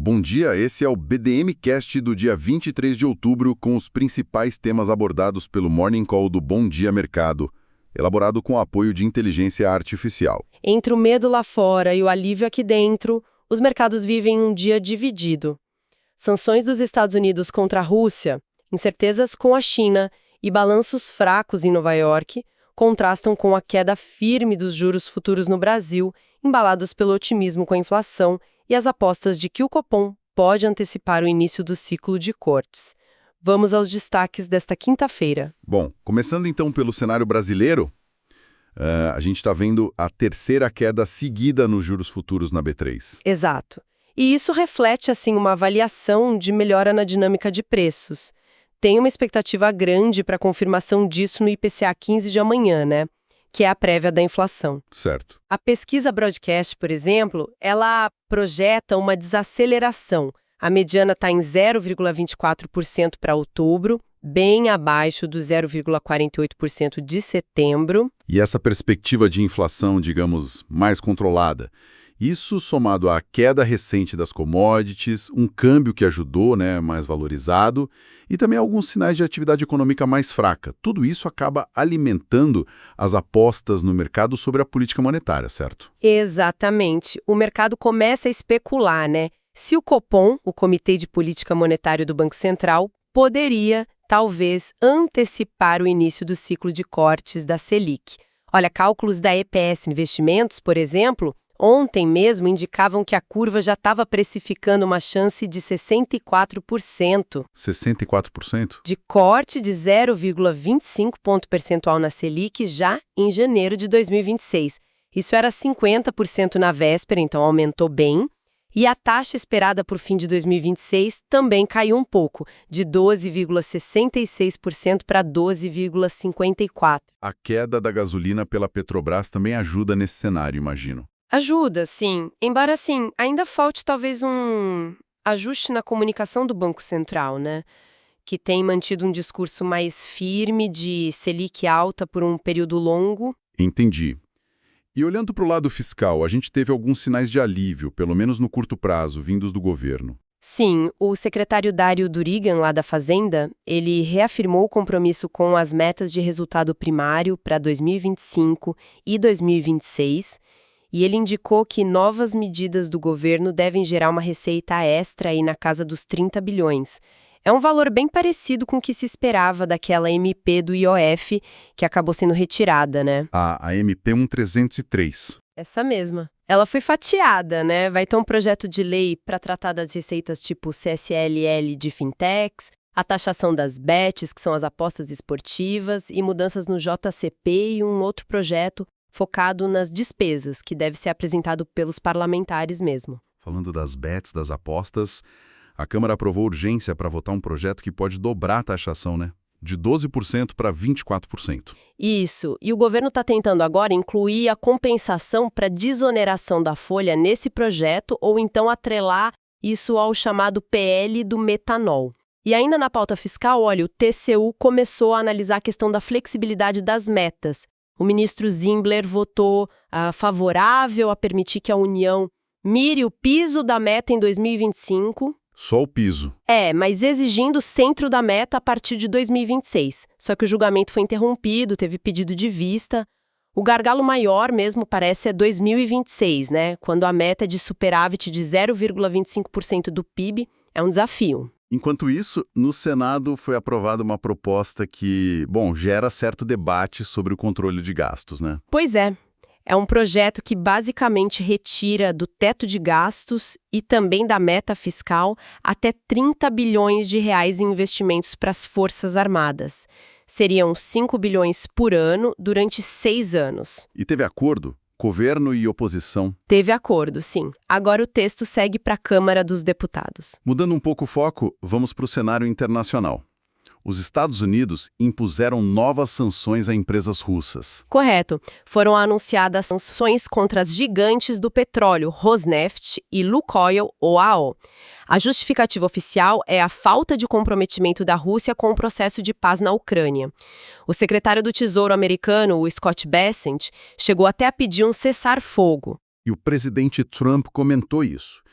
Bom dia, esse é o BDM Cast do dia 23 de outubro com os principais temas abordados pelo Morning Call do Bom Dia Mercado, elaborado com apoio de inteligência artificial. Entre o medo lá fora e o alívio aqui dentro, os mercados vivem um dia dividido. Sanções dos Estados Unidos contra a Rússia, incertezas com a China e balanços fracos em Nova York contrastam com a queda firme dos juros futuros no Brasil, embalados pelo otimismo com a inflação e as apostas de que o Copom pode antecipar o início do ciclo de cortes. Vamos aos destaques desta quinta-feira. Bom, começando então pelo cenário brasileiro, a gente está vendo a terceira queda seguida nos juros futuros na B3. Exato. E isso reflete, assim, uma avaliação de melhora na dinâmica de preços. Tem uma expectativa grande para a confirmação disso no IPCA 15 de amanhã, né? Que é a prévia da inflação. Certo. A pesquisa Broadcast, por exemplo, ela projeta uma desaceleração. A mediana está em 0,24% para outubro, bem abaixo do 0,48% de setembro. E essa perspectiva de inflação, digamos, mais controlada, isso somado à queda recente das commodities, um câmbio que ajudou, mais valorizado, e também alguns sinais de atividade econômica mais fraca. Tudo isso acaba alimentando as apostas no mercado sobre a política monetária, certo? Exatamente. O mercado começa a especular, se o Copom, o Comitê de Política Monetária do Banco Central, poderia, talvez, antecipar o início do ciclo de cortes da Selic. Olha, cálculos da EPS Investimentos, por exemplo, ontem mesmo indicavam que a curva já estava precificando uma chance de 64%. 64%? De corte de 0,25 ponto percentual na Selic já em janeiro de 2026. Isso era 50% na véspera, então aumentou bem. E a taxa esperada por fim de 2026 também caiu um pouco, de 12,66% para 12,54%. A queda da gasolina pela Petrobras também ajuda nesse cenário, imagino. Ajuda, sim. Embora, ainda falte talvez um ajuste na comunicação do Banco Central, que tem mantido um discurso mais firme de Selic alta por um período longo. Entendi. E olhando para o lado fiscal, a gente teve alguns sinais de alívio, pelo menos no curto prazo, vindos do governo. Sim, o secretário Dário Durigan, lá da Fazenda, ele reafirmou o compromisso com as metas de resultado primário para 2025 e 2026, e ele indicou que novas medidas do governo devem gerar uma receita extra aí na casa dos 30 bilhões. É um valor bem parecido com o que se esperava daquela MP do IOF, que acabou sendo retirada, A MP 1303. Essa mesma. Ela foi fatiada, Vai ter um projeto de lei para tratar das receitas tipo CSLL de fintechs, a taxação das bets, que são as apostas esportivas, e mudanças no JCP e um outro projeto focado nas despesas, que deve ser apresentado pelos parlamentares mesmo. Falando das bets, das apostas, a Câmara aprovou urgência para votar um projeto que pode dobrar a taxação, de 12% para 24%. Isso. E o governo está tentando agora incluir a compensação para desoneração da folha nesse projeto ou então atrelar isso ao chamado PL do metanol. E ainda na pauta fiscal, olha, o TCU começou a analisar a questão da flexibilidade das metas. O ministro Zimbler votou favorável a permitir que a União mire o piso da meta em 2025. Só o piso. Mas exigindo o centro da meta a partir de 2026. Só que o julgamento foi interrompido, teve pedido de vista. O gargalo maior mesmo parece é 2026, quando a meta é de superávit de 0,25% do PIB, é um desafio. Enquanto isso, no Senado foi aprovada uma proposta que, gera certo debate sobre o controle de gastos, Pois é. É um projeto que basicamente retira do teto de gastos e também da meta fiscal até 30 bilhões de reais em investimentos para as Forças Armadas. Seriam 5 bilhões por ano durante 6 anos. E teve acordo? Governo e oposição? Teve acordo, sim. Agora o texto segue para a Câmara dos Deputados. Mudando um pouco o foco, vamos para o cenário internacional. Os Estados Unidos impuseram novas sanções a empresas russas. Correto. Foram anunciadas sanções contra as gigantes do petróleo, Rosneft e Lukoil, OAO. A justificativa oficial é a falta de comprometimento da Rússia com o processo de paz na Ucrânia. O secretário do Tesouro americano, o Scott Bessent, chegou até a pedir um cessar-fogo. E o presidente Trump comentou isso.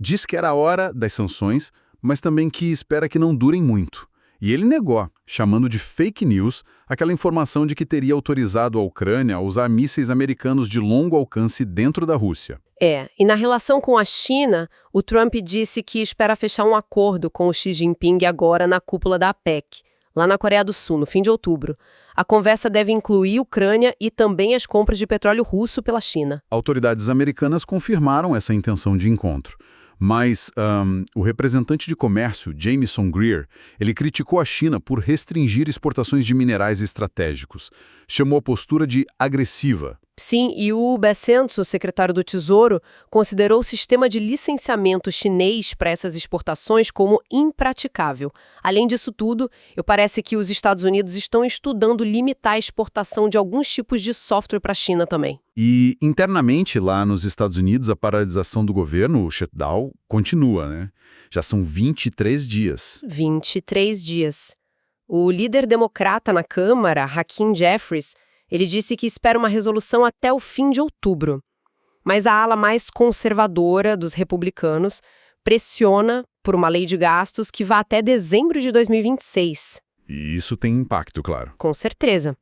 Diz que era a hora das sanções, mas também que espera que não durem muito. E ele negou, chamando de fake news aquela informação de que teria autorizado a Ucrânia a usar mísseis americanos de longo alcance dentro da Rússia. E na relação com a China, o Trump disse que espera fechar um acordo com o Xi Jinping agora na cúpula da APEC, lá na Coreia do Sul, no fim de outubro. A conversa deve incluir Ucrânia e também as compras de petróleo russo pela China. Autoridades americanas confirmaram essa intenção de encontro. Mas o representante de comércio, Jamieson Greer, ele criticou a China por restringir exportações de minerais estratégicos. Chamou a postura de agressiva. Sim, e o Bessent, o secretário do Tesouro, considerou o sistema de licenciamento chinês para essas exportações como impraticável. Além disso tudo, parece que os Estados Unidos estão estudando limitar a exportação de alguns tipos de software para a China também. E internamente, lá nos Estados Unidos, a paralisação do governo, o shutdown, continua, né? Já são 23 dias. 23 dias. O líder democrata na Câmara, Hakeem Jeffries, ele disse que espera uma resolução até o fim de outubro. Mas a ala mais conservadora dos republicanos pressiona por uma lei de gastos que vá até dezembro de 2026. E isso tem impacto, claro. Com certeza.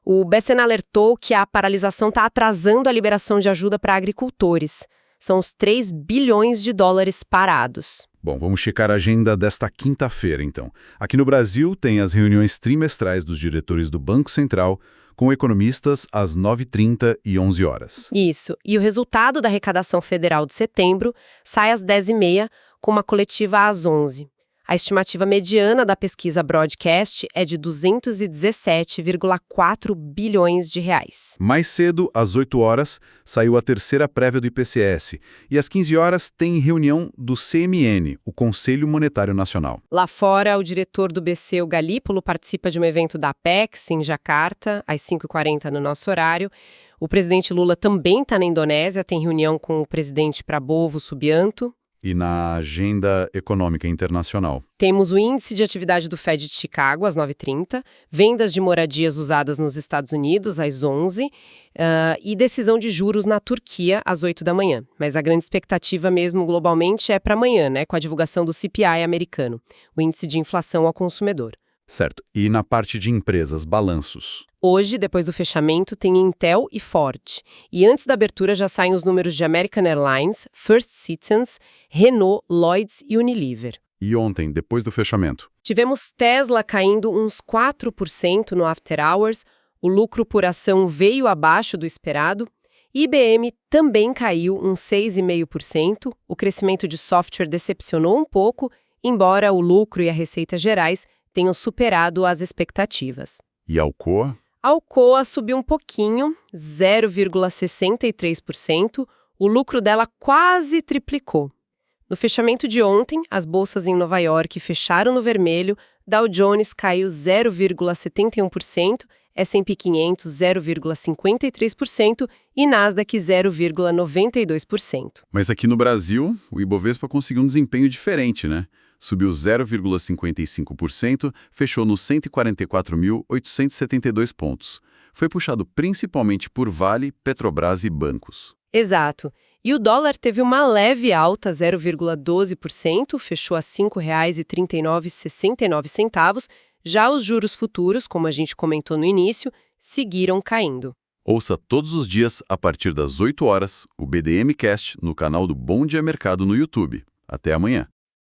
O Bessent alertou que a paralisação está atrasando a liberação de ajuda para agricultores. São os 3 bilhões de dólares parados. Bom, vamos checar a agenda desta quinta-feira, então. Aqui no Brasil, tem as reuniões trimestrais dos diretores do Banco Central, com economistas às 9h30 e 11 horas. Isso. E o resultado da arrecadação federal de setembro sai às 10h30, com uma coletiva às 11h. A estimativa mediana da pesquisa Broadcast é de 217,4 bilhões de reais. Mais cedo, às 8 horas, saiu a terceira prévia do IPCS. E às 15 horas tem reunião do CMN, o Conselho Monetário Nacional. Lá fora, o diretor do BC, o Galípolo, participa de um evento da Apex, em Jacarta, às 5h40 no nosso horário. O presidente Lula também está na Indonésia, tem reunião com o presidente Prabowo Subianto. E na agenda econômica internacional? Temos o índice de atividade do Fed de Chicago, às 9h30, vendas de moradias usadas nos Estados Unidos, às 11h, e decisão de juros na Turquia, às 8 da manhã. Mas a grande expectativa mesmo globalmente é para amanhã, né, com a divulgação do CPI americano, o índice de inflação ao consumidor. Certo. E na parte de empresas, balanços? Hoje, depois do fechamento, tem Intel e Ford. E antes da abertura já saem os números de American Airlines, First Citizens, Renault, Lloyds e Unilever. E ontem, depois do fechamento? Tivemos Tesla caindo uns 4% no After Hours, o lucro por ação veio abaixo do esperado, IBM também caiu uns 6,5%, o crescimento de software decepcionou um pouco, embora o lucro e a receita gerais tenham superado as expectativas. E a Alcoa? A Alcoa subiu um pouquinho, 0,63%, o lucro dela quase triplicou. No fechamento de ontem, as bolsas em Nova York fecharam no vermelho, Dow Jones caiu 0,71%, S&P 500 0,53% e Nasdaq 0,92%. Mas aqui no Brasil, o Ibovespa conseguiu um desempenho diferente, né? Subiu 0,55%, fechou nos 144.872 pontos. Foi puxado principalmente por Vale, Petrobras e bancos. Exato. E o dólar teve uma leve alta, 0,12%, fechou a R$ 5,39,69. Já os juros futuros, como a gente comentou no início, seguiram caindo. Ouça todos os dias, a partir das 8 horas, o BDM Cast no canal do Bom Dia Mercado no YouTube. Até amanhã.